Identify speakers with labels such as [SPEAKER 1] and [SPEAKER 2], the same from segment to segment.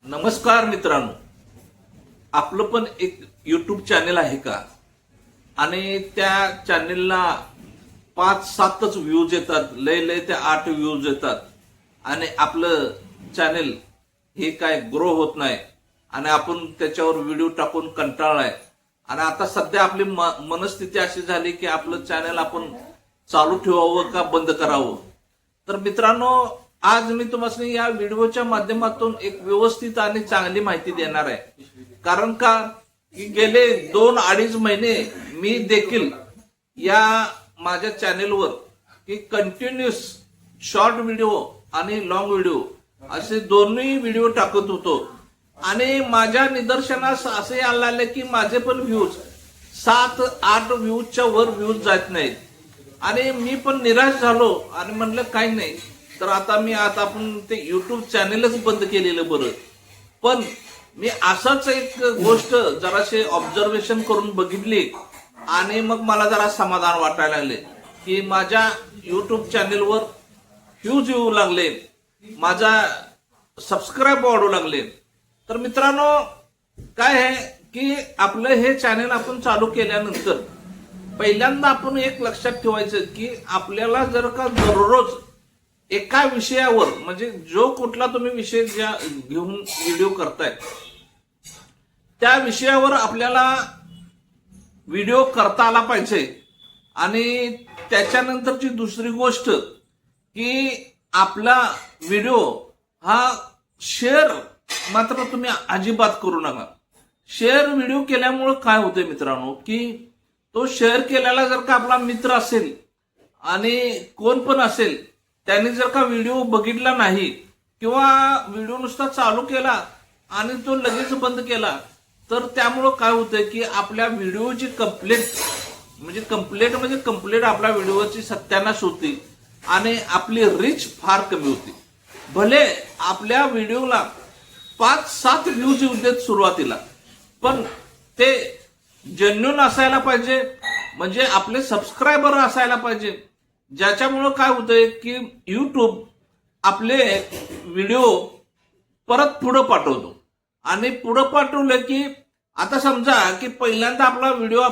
[SPEAKER 1] नमस्कार मित्रांनो, आपलं पण एक यूट्यूब चॅनेल आहे का? आणि त्या चॅनेलला 5-7च व्ह्यूज येतात, लय ते 8 व्ह्यूज येतात आणि आपलं चॅनेल हे काय ग्रो होत नाही आणि आपण त्याच्यावर व्हिडिओ टाकून कंटाळलाय. आणि आता सध्या आपली मनस्थिती अशी झाली की आपलं चॅनेल आपण चालू ठेवावं का बंद करावं. तर मित्रांनो, आज मी तुम्हाला या व्हिडिओच्या माध्यमातून एक व्यवस्थित आणि चांगली माहिती देणार आहे. कारण का की गेले 2-2.5 महिने मी देखील या माझ्या चॅनेलवर की कंटिन्युअस शॉर्ट व्हिडिओ आणि लॉंग व्हिडिओ असे दोन्ही व्हिडिओ टाकत होतो. आणि माझ्या निदर्शनास असे आले की माझे पण व्ह्यूज 7-8 व्ह्यूजच्या वर व्ह्यूज जात नाहीत. आणि मी पण निराश झालो आणि म्हणलं काही नाही, तर आता आपण ते युट्यूब चॅनेलच बंद केलेलं बरं. पण मी असाच एक गोष्ट जराशे ऑब्झर्वेशन करून बघितली आणि मग मला जरा समाधान वाटायला लागले की माझ्या युट्यूब चॅनेलवर व्ह्यूज येऊ लागले, माझा सबस्क्राईब वाढू लागले. तर मित्रांनो, काय आहे की आपलं हे चॅनेल आपण चालू केल्यानंतर पहिल्यांदा आपण एक लक्षात ठेवायचं की आपल्याला जर का दररोज एका विषयावर, म्हणजे जो कुठला तुम्ही विषय ज्या घेऊन व्हिडिओ करताय त्या विषयावर आपल्याला व्हिडिओ करता आला पाहिजे. आणि त्याच्यानंतरची दुसरी गोष्ट की आपला व्हिडिओ हा शेअर मात्र तुम्ही अजिबात करू नका. शेअर व्हिडिओ केल्यामुळे काय होतंय मित्रांनो, की तो शेअर केलेला जर का आपला मित्र असेल आणि कोण पण असेल, त्यांनी जर का व्हिडिओ बघितला नाही किंवा व्हिडिओ नुसता चालू केला आणि तो लगेच बंद केला, तर त्यामुळं काय होतंय की आपल्या व्हिडिओची कंप्लेट आपल्या व्हिडिओची सत्यानाश होती आणि आपली रीच फार कमी होती. भले आपल्या व्हिडिओला 5-7 व्ह्यूज येऊ देत सुरुवातीला, पण ते जेन्युइन असायला पाहिजे, म्हणजे आपले सबस्क्रायबर असायला पाहिजे, ज्याच्यामुळं काय होतंय की युट्यूब आपले व्हिडिओ परत पुढे पाठवतो. आणि पुढे पाठवलं की आता समजा की पहिल्यांदा आपला व्हिडिओ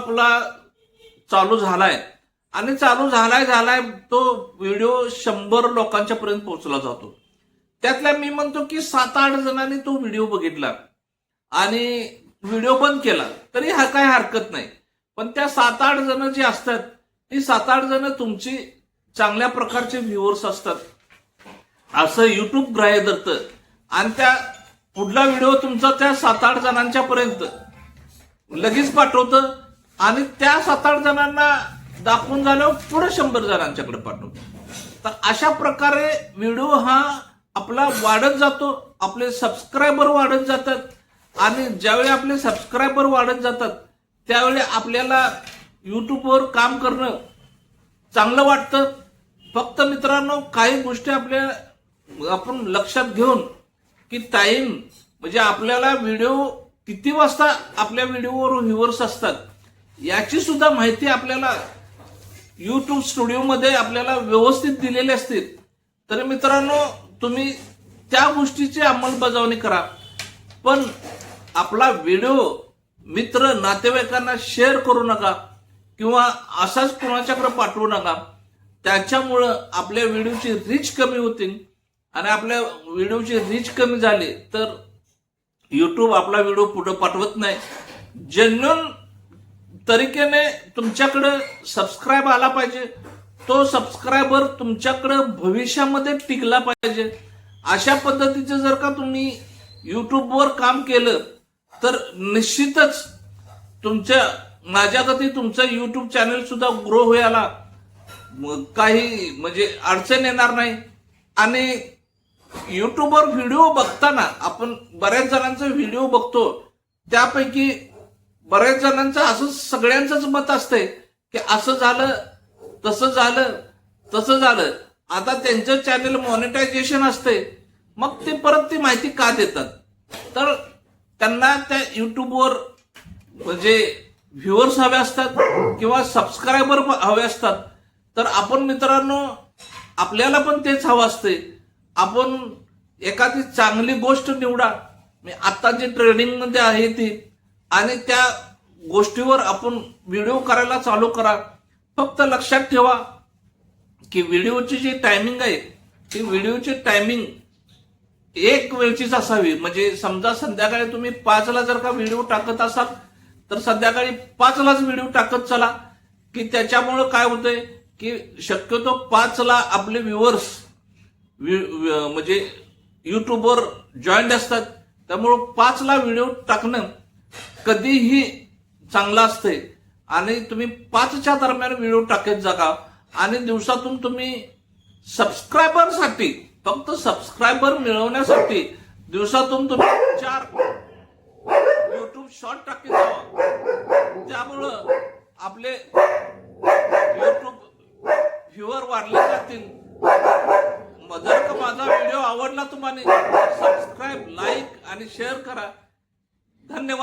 [SPEAKER 1] चालू झालाय आणि चालू झालाय तो व्हिडिओ 100 लोकांच्या पर्यंत पोहोचला जातो. त्यातल्या मी म्हणतो की 7-8 जणांनी तो व्हिडिओ बघितला आणि व्हिडिओ बंद केला तरी हा काय हरकत नाही. पण त्या 7-8 जण जे असतात, ती 7-8 जण तुमची चांगल्या प्रकारचे व्ह्युअर्स असतात असं युट्यूब ग्राह्य धरतं. आणि त्या पुढला व्हिडिओ तुमचा त्या 7-8 जणांच्या पर्यंत लगेच पाठवतं आणि त्या 7-8 जणांना दाखवून झाल्यावर पुढे 100 जणांच्याकडे पाठवतं. तर अशा प्रकारे व्हिडिओ हा आपला वाढत जातो, आपले सबस्क्रायबर वाढत जातात. आणि ज्यावेळी आपले सबस्क्रायबर वाढत जातात त्यावेळी आपल्याला युट्यूबवर काम करणं चांगलं वाटतं. फक्त मित्रांनो, काही गोष्टी आपण लक्षात घेऊन की टाइम, म्हणजे आपल्याला व्हिडिओ किती वाजता आपल्या व्हिडिओवर व्ह्यूअर्स असतात याची सुद्धा माहिती आपल्याला युट्यूब स्टुडिओमध्ये आपल्याला व्यवस्थित दिलेली असते. तर मित्रांनो, तुम्ही त्या गोष्टीची अंमलबजावणी करा. पण आपला व्हिडिओ मित्र नातेवाईकांना शेअर करू नका किंवा असाच कोणाच्याकडे पाठवू नका. त्याच्यामुळं आपल्या व्हिडिओची रीच कमी होतील आणि आपल्या व्हिडिओची रीच कमी झाली तर युट्यूब आपला व्हिडिओ पुढे पाठवत नाही. जेन्युइन तरीकेने तुमच्याकडे सबस्क्राईब आला पाहिजे, तो सबस्क्रायबर तुमच्याकडे भविष्यामध्ये टिकला पाहिजे. अशा पद्धतीचं जर का तुम्ही युट्यूबवर काम केलं तर निश्चितच माझ्याकरता तुमचं युट्यूब चॅनल सुद्धा ग्रो व्हायला काही म्हणजे अडचण येणार नाही. आणि युट्यूबवर व्हिडिओ बघताना आपण बऱ्याच जणांचा व्हिडिओ बघतो, त्यापैकी बऱ्याच जणांचं असं सगळ्यांचंच मत असतंय की असं झालं, तसं झालं. आता त्यांचं चॅनल मॉनिटायझेशन असते, मग ते परत ती माहिती का देतात? तर त्यांना त्या युट्यूबवर म्हणजे व्ह्युअर्स हवे असतात किंवा सबस्क्रायबर हवे असतात. तर आपण मित्रांनो, आपल्याला पण तेच हवं असते. आपण एखादी चांगली गोष्ट निवडा, मी आता जे ट्रेनिंग मध्ये आहे ती, आणि त्या गोष्टीवर आपण व्हिडिओ करायला चालू करा. फक्त लक्षात ठेवा की व्हिडिओची जी टायमिंग आहे ती व्हिडिओची टायमिंग एक वेळचीच असावी. म्हणजे समजा संध्याकाळी तुम्ही 5ला जर का व्हिडिओ टाकत असाल तर संध्याकाळी 5लाच व्हिडिओ टाकत चला, की त्याच्यामुळं काय होतंय की शक्यतो 5ला आपले व्ह्युअर्स म्हणजे युट्यूबवर जॉईंट असतात. त्यामुळं 5ला व्हिडिओ टाकणं कधीही चांगलं असतंय. आणि तुम्ही 5च्या दरम्यान व्हिडिओ टाकत जागा. आणि दिवसातून तुम्ही सबस्क्रायबरसाठी, फक्त सबस्क्रायबर मिळवण्यासाठी दिवसातून तुम्ही 4 युट्यूब शॉर्ट टाकत जावा. त्यामुळं आपले युट्यूब व्ह्युअर वाढले जातील. जर का माझा व्हिडिओ आवडला तुम्हाला, सबस्क्राईब, लाईक आणि शेअर करा. धन्यवाद.